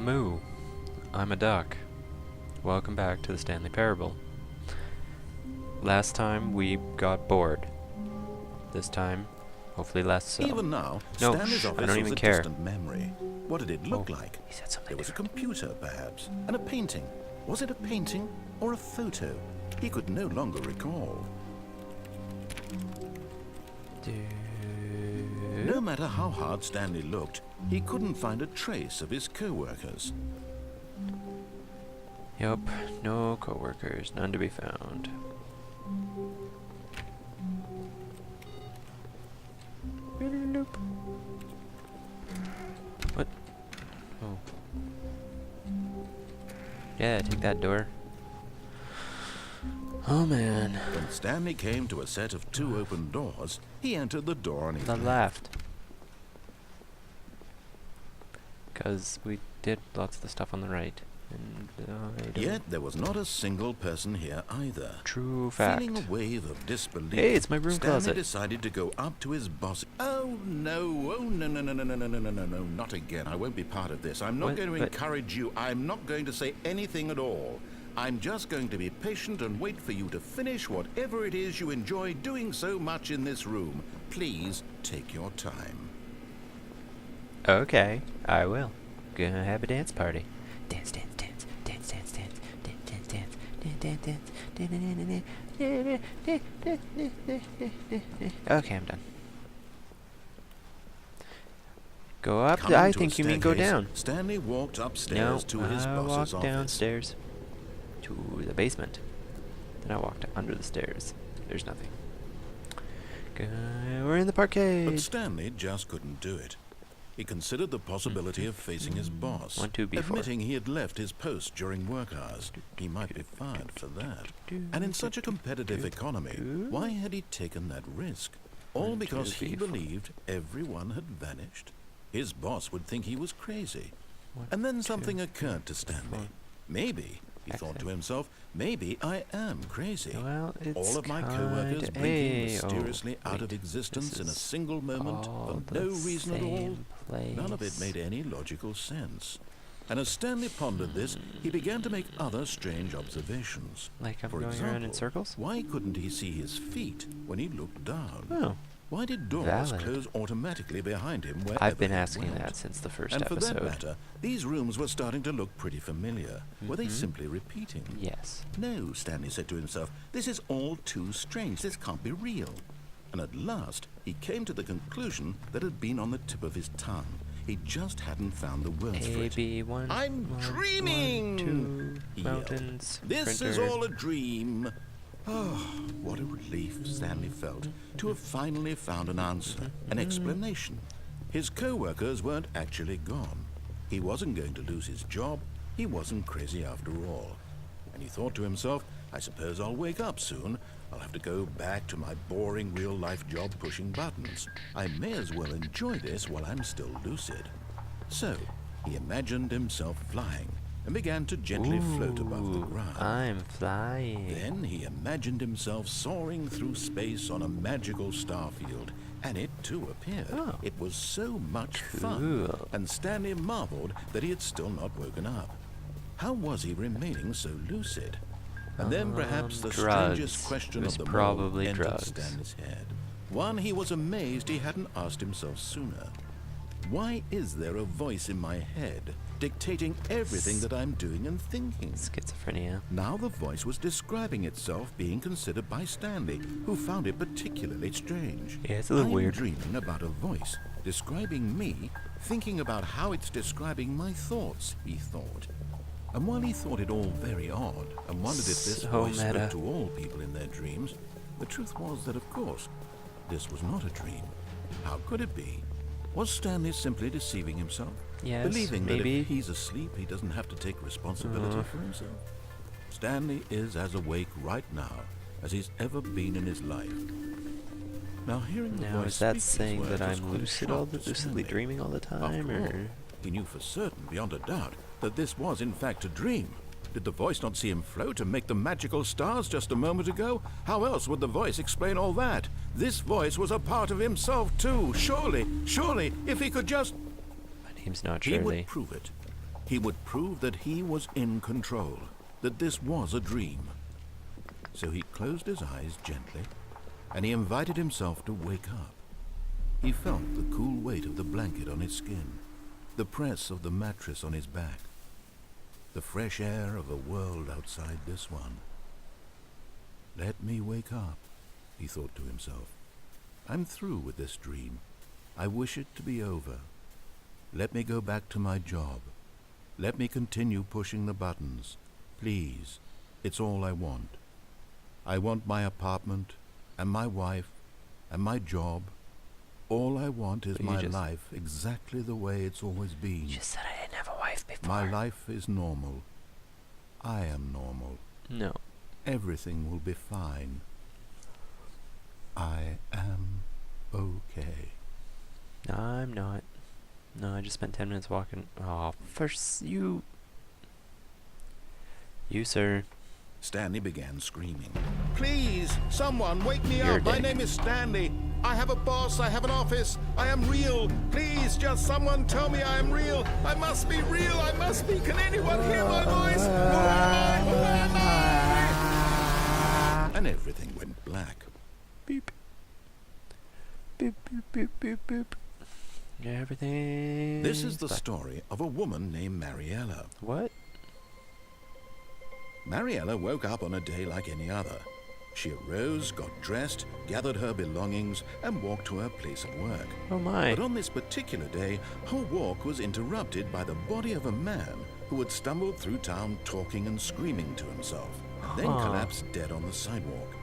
Moo. I'm a duck. Welcome back to the Stanley Parable. Last time we got bored. This time, hopefully less so. Even now, No, Stanley's I office don't was even a care. distant memory. What did it look like? He said something There was a different. computer, perhaps, and a painting. Was it a painting or a photo? He could no longer recall. No matter how hard Stanley looked, he couldn't find a trace of his co-workers. Yup, no co-workers, none to be found. What? Oh. Yeah, take that door. Oh man. When Stanley came to a set of two open doors, he entered the door on his The left. Because we did lots of the stuff on the right. And I don't... Yet there was not a single person here either. True fact. Feeling a wave of disbelief, Hey, it's my room Stanley closet. decided to go up to his boss. Oh no, no, not again. I won't be part of this. I'm not What? going to But- encourage you. I'm not going to say anything at all. I'm just going to be patient and wait for you to finish whatever it is you enjoy doing so much in this room. Please take your time. Okay, I will. Gonna have a dance party. Dance, dance, dance, dance, dance, dance, dance, dance, dance, dance, dance. Okay, I'm done. Go up. Coming I to a think you mean go staircase, down. Stanley walked No, upstairs to his I boss's walked office. downstairs to the basement. Then I walked under the stairs. There's nothing. We're in the But parkade. Stanley just couldn't do it. He considered the possibility of facing his boss, 1, 2, B4. admitting he had left his post during work hours. He might be fired for that. And in such a competitive economy, why had he taken that risk? All 1, 2, because he B4. believed everyone had vanished. His boss would think he was crazy. 1, And then 2, something occurred to Stanley. 4. Maybe, he thought to himself, maybe I am crazy. Well, it's All of my kinda- co-workers blinking Hey, mysteriously oh, out of wait. existence This in a is single moment all for the no reason at all. same None of it place. made any logical sense. And as Stanley pondered this, he began to make other strange observations. Like I'm For going around in example, circles? why couldn't he see his feet when he looked down? Oh, Why did doors valid. close automatically behind him wherever I've been he asking went? that since the first And for episode. that matter, these rooms were starting to look pretty familiar. Were they Mhm. simply repeating? Yes. No, Stanley said to himself, this is all too strange. This can't be real. And at last, he came to the conclusion that had been on the tip of his tongue. He just hadn't found the words for A, it. B, 1, I'm 1, dreaming! 1, 2, He yelled. mountains, This is printer. all a dream. Oh, what a relief Stanley felt to have finally found an answer, an explanation. His co-workers weren't actually gone. He wasn't going to lose his job. He wasn't crazy after all. And he thought to himself, I suppose I'll wake up soon. I'll have to go back to my boring real-life job pushing buttons. I may as well enjoy this while I'm still lucid. So, he imagined himself flying and began to gently float above the Ooh, ground. I'm flying. Then he imagined himself soaring through space on a magical star field, and it too appeared. Oh. It was so much fun, Cool. and Stanley marveled that he had still not woken up. How was he remaining so lucid? And then perhaps the drugs. strangest question It was of them probably all entered drugs. Stanley's head. One he was amazed he hadn't asked himself sooner. Why is there a voice in my head dictating everything that I'm doing and thinking? Schizophrenia. Now the voice was describing itself being considered by Stanley, who found it particularly strange. Yeah, it's a little I'm weird. dreaming about a voice describing me, thinking about how it's describing my thoughts, he thought. And while he thought it all very odd and wondered if this So voice meta. spoke to all people in their dreams, the truth was that, of course, this was not a dream. How could it be? Was Stanley simply deceiving himself? Yes, Believing that maybe. if he's asleep, he doesn't have to take responsibility for himself? Stanley is as awake right now as he's ever been in his life. Now, hearing the Now, voice is that speak these saying words that was I'm quite a lucid shock all to lucidly Stanley. dreaming all the time, After all, or he knew for certain, beyond a doubt, that this was in fact a dream. Did the voice not see him float and make the magical stars just a moment ago? How else would the voice explain all that? This voice was a part of himself too. Surely, if he could just... my name's not He Shirley. would prove it. He would prove that he was in control, that this was a dream. So he closed his eyes gently, and he invited himself to wake up. He felt the cool weight of the blanket on his skin, the press of the mattress on his back, the fresh air of a world outside this one. Let me wake up, he thought to himself. I'm through with this dream. I wish it to be over. Let me go back to my job. Let me continue pushing the buttons. Please, it's all I want. I want my apartment, and my wife, and my job. All I want is my life exactly the way it's always been. You just said I didn't have a wife before. My life is normal. I am normal. No. Everything will be fine. I am okay. No, I'm not. No, I just spent 10 minutes walking. Oh, first you, sir. Stanley began screaming. Please, someone wake me You're up. My name is Stanley. I have a boss. I have an office. I am real. Please, just someone tell me I am real. I must be real. I must be. Can anyone hear my voice? Who am I? Who am I? And everything went black. Beep. Beep, beep, beep, beep, beep. Everything. This is the story of a woman named Mariella. What? Mariella woke up on a day like any other. She arose, got dressed, gathered her belongings, and walked to her place of work. Oh my. But on this particular day, her walk was interrupted by the body of a man who had stumbled through town talking and screaming to himself, then collapsed dead on the sidewalk.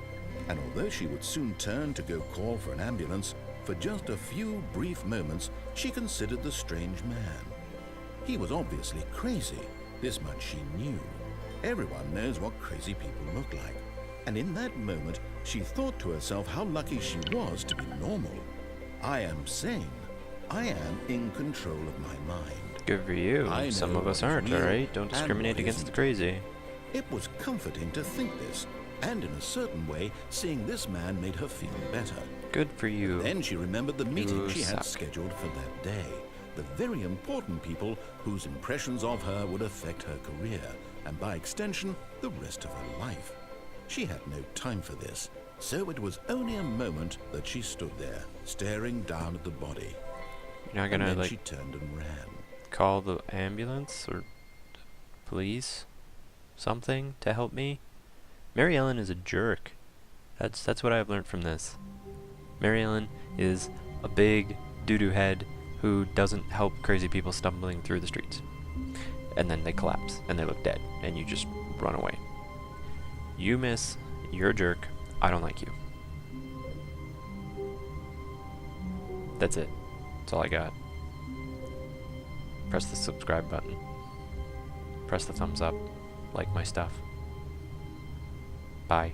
And although she would soon turn to go call for an ambulance, for just a few brief moments, she considered the strange man. He was obviously crazy. This much she knew. Everyone knows what crazy people look like. And in that moment, she thought to herself how lucky she was to be normal. I am sane. I am in control of my mind. Good for you. I know Some of us what is aren't, real alright? Don't and discriminate what against the isn't. crazy. It was comforting to think this, and in a certain way, seeing this man made her feel better. Good for you. Then she remembered the meeting You she had suck. scheduled for that day. The very important people whose impressions of her would affect her career, and by extension, the rest of her life. She had no time for this, so it was only a moment that she stood there, staring down at the body. You're not And gonna, then she like, turned and ran. call the ambulance or police? Something to help me? Mary Ellen is a jerk. That's what I've learned from this. Mary Ellen is a big doo-doo head who doesn't help crazy people stumbling through the streets. And then they collapse, and they look dead, and you just run away. You miss, you're a jerk, I don't like you. That's it. That's all I got. Press the subscribe button. Press the thumbs up. Like my stuff. Bye.